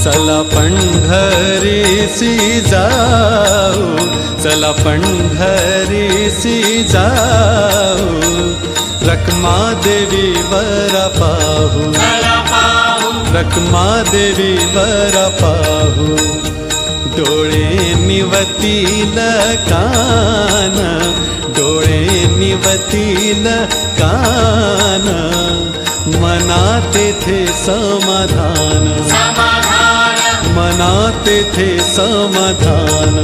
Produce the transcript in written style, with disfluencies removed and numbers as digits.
चला पंढरीसी जाऊ, चला पंढरीसी जाऊ, रखमादेवी वर पाहू, रखमादेवी वर पाहू. डोळे निवतील कान, डोळे निवतील कान, मना तेथे समाधान, मना तेथे समाधान.